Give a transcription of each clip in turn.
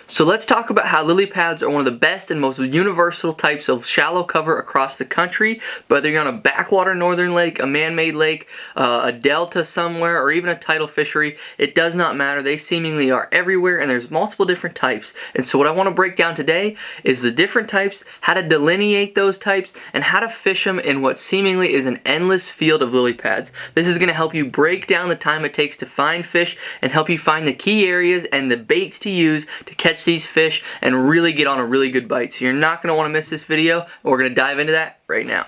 So let's talk about how lily pads are one of the best and most universal types of shallow cover across the country. Whether you're on a backwater northern lake, a man-made lake, a delta somewhere, or even a tidal fishery, it does not matter. They seemingly are everywhere, and there's multiple different types. And so what I want to break down today is the different types, how to delineate those types, and how to fish them in what seemingly is an endless field of lily pads. This is going to help you break down the time it takes to find fish and help you find the key areas and the baits to use to catch these fish and really get on a really good bite. So you're not going to want to miss this video, and we're going to dive into that right now.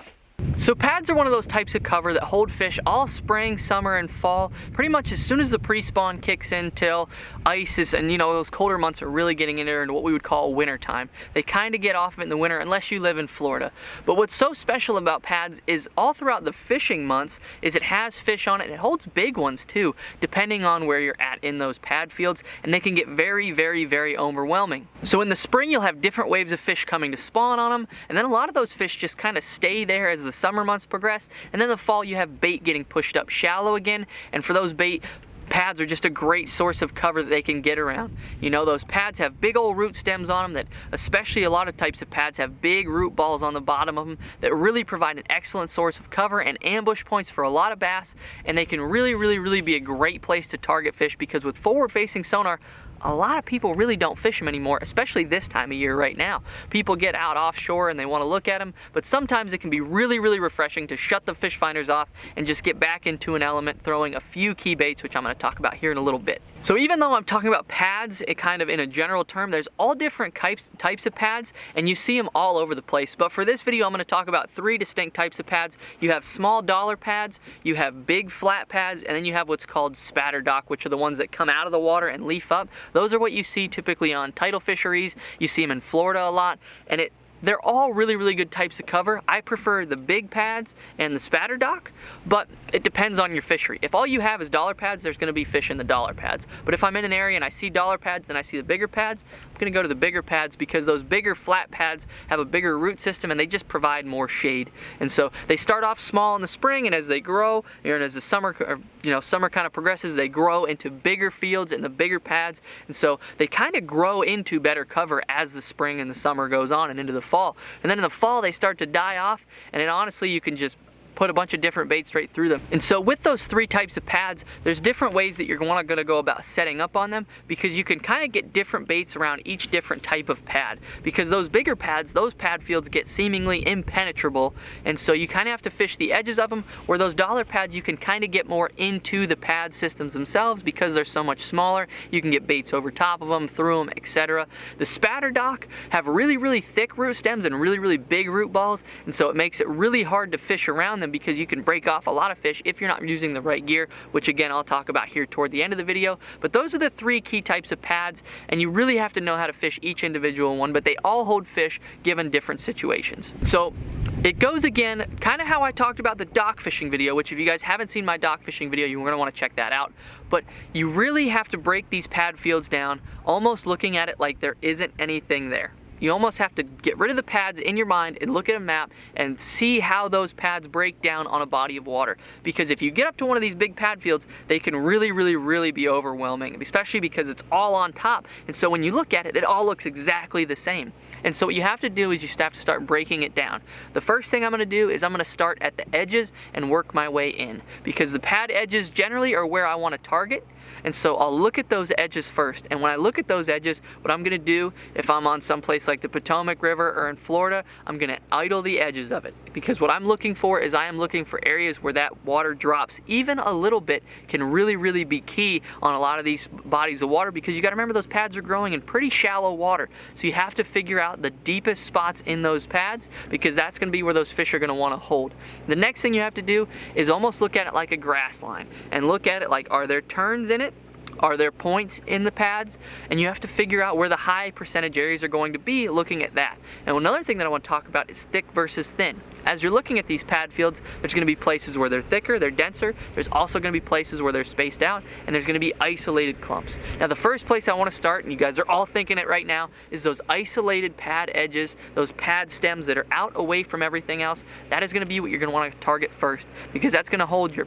So pads are one of those types of cover that hold fish all spring, summer, and fall, pretty much as soon as the pre-spawn kicks in till ice is, and those colder months are really getting into what we would call winter time. They kind of get off of it in the winter unless you live in Florida. But what's so special about pads is all throughout the fishing months is it has fish on it, and it holds big ones too, depending on where you're at in those pad fields, and they can get very, very, very overwhelming. So in the spring you'll have different waves of fish coming to spawn on them, and then a lot of those fish just kind of stay there as the summer months progress, and then the fall you have bait getting pushed up shallow again, and for those bait, pads are just a great source of cover that they can get around. Those pads have big old root stems on them that, especially a lot of types of pads, have big root balls on the bottom of them that really provide an excellent source of cover and ambush points for a lot of bass, and they can really, really, really be a great place to target fish, because with forward-facing sonar, a lot of people really don't fish them anymore, especially this time of year right now. People get out offshore and they want to look at them, but sometimes it can be really, really refreshing to shut the fish finders off and just get back into an element throwing a few key baits, which I'm going to talk about here in a little bit. So even though I'm talking about pads, it kind of in a general term, there's all different types of pads, and you see them all over the place. But for this video, I'm going to talk about three distinct types of pads. You have small dollar pads, you have big flat pads, and then you have what's called spatter dock, which are the ones that come out of the water and leaf up. Those are what you see typically on tidal fisheries. You see them in Florida a lot, and they're all really, really good types of cover. I prefer the big pads and the spatter dock, but it depends on your fishery. If all you have is dollar pads, there's gonna be fish in the dollar pads. But if I'm in an area and I see dollar pads and I see the bigger pads, I'm gonna go to the bigger pads, because those bigger flat pads have a bigger root system and they just provide more shade. And so they start off small in the spring, and as they grow, and as the summer kind of progresses, they grow into bigger fields and the bigger pads. And so they kind of grow into better cover as the spring and the summer goes on and into the fall. And then in the fall they start to die off, and then honestly you can just put a bunch of different baits straight through them. And so with those three types of pads, there's different ways that you're going to go about setting up on them, because you can kind of get different baits around each different type of pad. Because those bigger pads, those pad fields get seemingly impenetrable, and so you kind of have to fish the edges of them, where those dollar pads you can kind of get more into the pad systems themselves because they're so much smaller. You can get baits over top of them, through them, etc. The spatter dock have really, really thick root stems and really, really big root balls, and so it makes it really hard to fish around them, because you can break off a lot of fish if you're not using the right gear, which again I'll talk about here toward the end of the video. But those are the three key types of pads, and you really have to know how to fish each individual one, but they all hold fish given different situations. So it goes again kind of how I talked about the dock fishing video, which if you guys haven't seen my dock fishing video, you're going to want to check that out. But you really have to break these pad fields down, almost looking at it like there isn't anything there. You almost have to get rid of the pads in your mind and look at a map and see how those pads break down on a body of water. Because if you get up to one of these big pad fields, they can really, really, really be overwhelming, especially because it's all on top. And so when you look at it, it all looks exactly the same. And so what you have to do is you have to start breaking it down. The first thing I'm going to do is I'm going to start at the edges and work my way in, because the pad edges generally are where I want to target. And so I'll look at those edges first, and when I look at those edges, what I'm going to do, if I'm on some place like the Potomac River or in Florida, I'm going to idle the edges of it, because what I'm looking for is I am looking for areas where that water drops even a little bit can really, really be key on a lot of these bodies of water, because you got to remember those pads are growing in pretty shallow water. So you have to figure out the deepest spots in those pads, because that's going to be where those fish are going to want to hold. The next thing you have to do is almost look at it like a grass line, and look at it like, are there turns in it? Are there points in the pads? And you have to figure out where the high percentage areas are going to be looking at that. And another thing that I want to talk about is thick versus thin. As you're looking at these pad fields, there's going to be places where they're thicker, they're denser. There's also going to be places where they're spaced out, and there's going to be isolated clumps. Now the first place I want to start, and you guys are all thinking it right now, is those isolated pad edges, those pad stems that are out away from everything else. That is going to be what you're going to want to target first, because that's going to hold your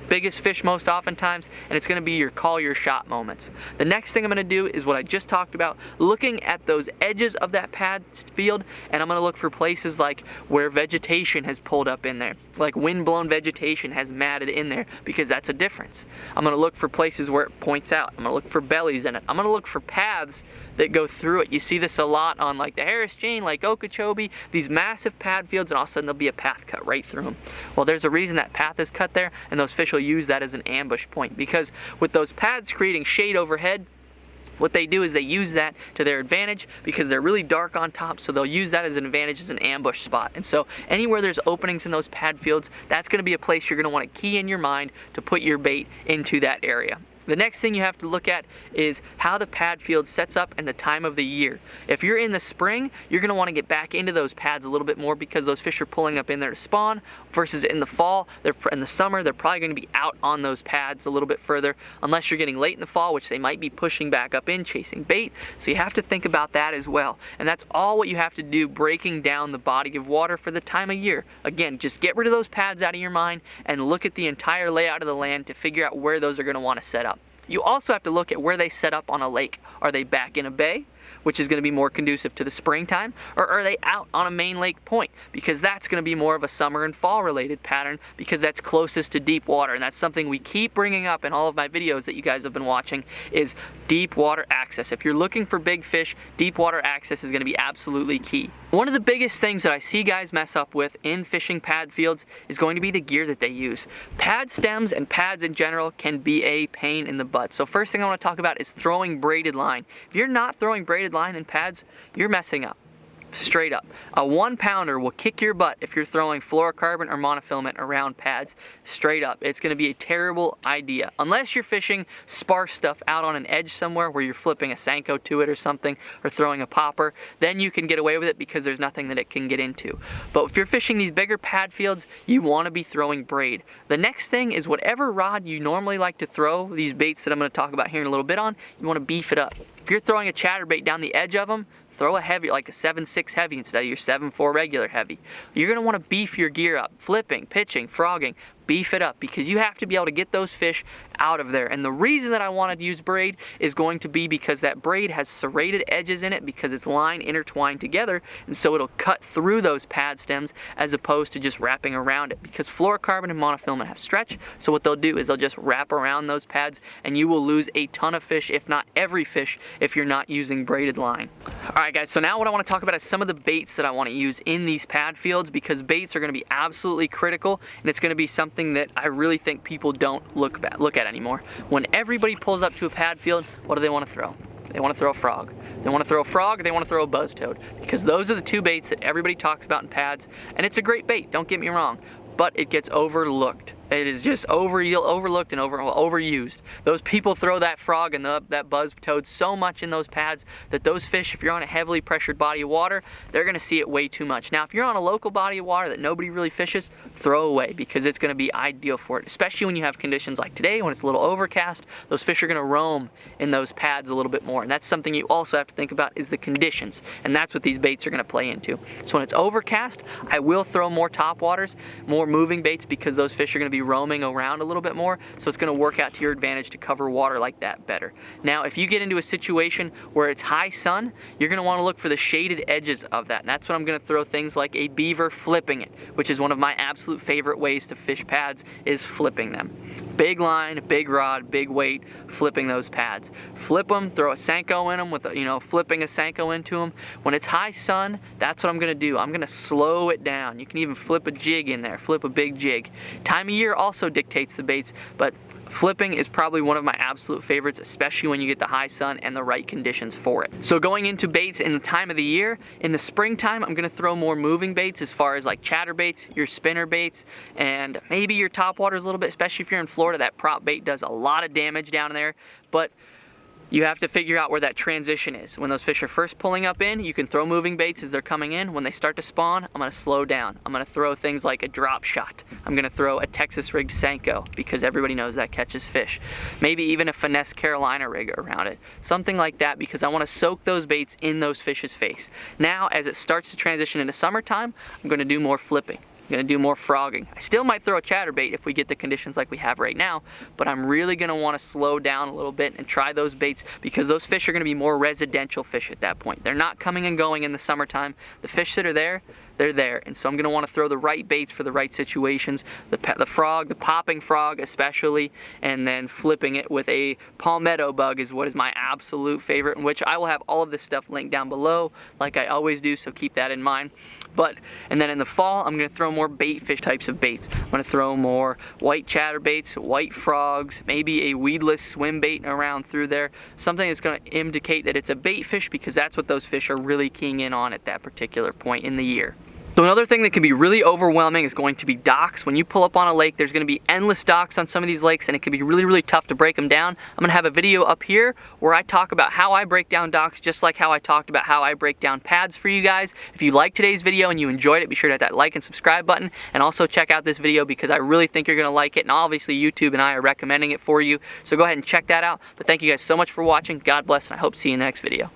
biggest fish most oftentimes, and it's going to be your call your shot moments. The next thing I'm going to do is what I just talked about, looking at those edges of that pad field, and I'm going to look for places like where vegetation has pulled up in there, like wind-blown vegetation has matted in there, because that's a difference. I'm going to look for places where it points out. I'm going to look for bellies in it. I'm going to look for paths that go through it. You see this a lot on like the Harris Chain, like Okeechobee, these massive pad fields, and all of a sudden there'll be a path cut right through them. Well, there's a reason that path is cut there, and those fish will use that as an ambush point, because with those pads creating shade overhead, what they do is they use that to their advantage because they're really dark on top, so they'll use that as an advantage as an ambush spot. And so anywhere there's openings in those pad fields, that's going to be a place you're going to want to key in your mind to put your bait into that area. The next thing you have to look at is how the pad field sets up and the time of the year. If you're in the spring, you're going to want to get back into those pads a little bit more because those fish are pulling up in there to spawn, versus in the fall, in the summer, they're probably going to be out on those pads a little bit further, unless you're getting late in the fall, which they might be pushing back up in, chasing bait. So you have to think about that as well. And that's all what you have to do, breaking down the body of water for the time of year. Again, just get rid of those pads out of your mind and look at the entire layout of the land to figure out where those are going to want to set up. You also have to look at where they set up on a lake. Are they back in a bay, which is going to be more conducive to the springtime, or are they out on a main lake point? Because that's going to be more of a summer and fall related pattern, because that's closest to deep water, and that's something we keep bringing up in all of my videos that you guys have been watching, is deep water access. If you're looking for big fish, deep water access is going to be absolutely key. One of the biggest things that I see guys mess up with in fishing pad fields is going to be the gear that they use. Pad stems and pads in general can be a pain in the butt. So first thing I want to talk about is throwing braided line. If you're not throwing braided line in pads, you're messing up. Straight up. A 1-pounder will kick your butt if you're throwing fluorocarbon or monofilament around pads. Straight up. It's going to be a terrible idea. Unless you're fishing sparse stuff out on an edge somewhere where you're flipping a Senko to it or something, or throwing a popper, then you can get away with it because there's nothing that it can get into. But if you're fishing these bigger pad fields, you want to be throwing braid. The next thing is whatever rod you normally like to throw these baits that I'm going to talk about here in a little bit on, you want to beef it up. If you're throwing a chatterbait down the edge of them, throw a heavy, like a 7.6 heavy instead of your 7.4 regular heavy. You're going to want to beef your gear up. Flipping, pitching, frogging, beef it up, because you have to be able to get those fish out of there. And the reason that I wanted to use braid is going to be because that braid has serrated edges in it, because it's line intertwined together, and so it'll cut through those pad stems as opposed to just wrapping around it, because fluorocarbon and monofilament have stretch. So what they'll do is they'll just wrap around those pads, and you will lose a ton of fish, if not every fish, if you're not using braided line. Alright guys, so now what I want to talk about is some of the baits that I want to use in these pad fields, because baits are going to be absolutely critical, and it's going to be something that I really think people don't look at anymore. When everybody pulls up to a pad field, what do they want to throw? They want to throw a frog. They want to throw a frog, or they want to throw a buzz toad, because those are the two baits that everybody talks about in pads, and it's a great bait, don't get me wrong, but it gets overlooked. It is just overlooked and overused. Those people throw that frog and that buzz toad so much in those pads that those fish, if you're on a heavily pressured body of water, they're going to see it way too much. Now, if you're on a local body of water that nobody really fishes, throw away, because it's going to be ideal for it, especially when you have conditions like today when it's a little overcast. Those fish are going to roam in those pads a little bit more, and that's something you also have to think about, is the conditions, and that's what these baits are going to play into. So when it's overcast, I will throw more topwaters, more moving baits, because those fish are going to be roaming around a little bit more, so it's going to work out to your advantage to cover water like that better. Now, if you get into a situation where it's high sun, you're going to want to look for the shaded edges of that, and that's when I'm going to throw things like a beaver flipping it, which is one of my absolute favorite ways to fish pads, is flipping them. Big line, big rod, big weight, flipping those pads. Flip them, throw a Senko in them with, flipping a Senko into them. When it's high sun, that's what I'm going to do. I'm going to slow it down. You can even flip a jig in there, flip a big jig. Time of year also dictates the baits, but flipping is probably one of my absolute favorites, especially when you get the high sun and the right conditions for it. So going into baits in the time of the year, in the springtime, I'm going to throw more moving baits, as far as like chatterbaits, your spinner baits, and maybe your topwaters a little bit, especially if you're in Florida. That prop bait does a lot of damage down there, but You have to figure out where that transition is. When those fish are first pulling up in, you can throw moving baits as they're coming in. When they start to spawn, I'm gonna slow down. I'm gonna throw things like a drop shot. I'm gonna throw a Texas rigged Senko because everybody knows that catches fish. Maybe even a finesse Carolina rig around it. Something like that because I wanna soak those baits in those fish's face. Now, as it starts to transition into summertime, I'm gonna do more flipping. I'm gonna do more frogging. I still might throw a chatterbait if we get the conditions like we have right now, but I'm really gonna wanna slow down a little bit and try those baits because those fish are gonna be more residential fish at that point. They're not coming and going in the summertime. The fish that are there, they're there. And so I'm gonna wanna throw the right baits for the right situations. The frog, the popping frog especially, and then flipping it with a palmetto bug is what is my absolute favorite, in which I will have all of this stuff linked down below like I always do, so keep that in mind. And then in the fall, I'm gonna throw more bait fish types of baits. I'm gonna throw more white chatterbaits, white frogs, maybe a weedless swim bait around through there. Something that's gonna indicate that it's a bait fish because that's what those fish are really keying in on at that particular point in the year. So another thing that can be really overwhelming is going to be docks. When you pull up on a lake, there's gonna be endless docks on some of these lakes and it can be really, really tough to break them down. I'm gonna have a video up here where I talk about how I break down docks, just like how I talked about how I break down pads for you guys. If you liked today's video and you enjoyed it, be sure to hit that like and subscribe button, and also check out this video because I really think you're gonna like it, and obviously YouTube and I are recommending it for you. So go ahead and check that out. But thank you guys so much for watching. God bless, and I hope to see you in the next video.